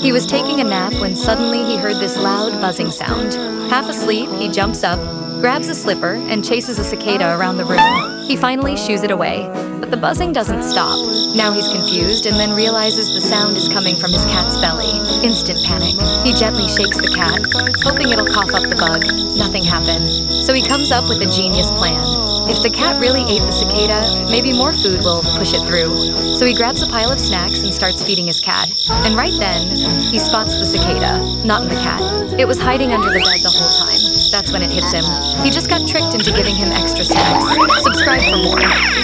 He was taking a nap when suddenly he heard this loud buzzing sound. Half asleep, he jumps up, grabs a slipper, and chases a cicada around the room. He finally shoos it away, but the buzzing doesn't stop. Now he's confused and then realizes the sound is coming from his cat's belly. Instant panic. He gently shakes the cat, hoping it'll cough up the bug. Nothing happened. So he comes up with a genius plan. If the cat really ate the cicada, maybe more food will push it through. So he grabs a pile of snacks and starts feeding his cat. And right then, he spots the cicada, not the cat. It was hiding under the bed the whole time. That's when it hits him. He just got tricked into giving him extra snacks. Subscribe for more.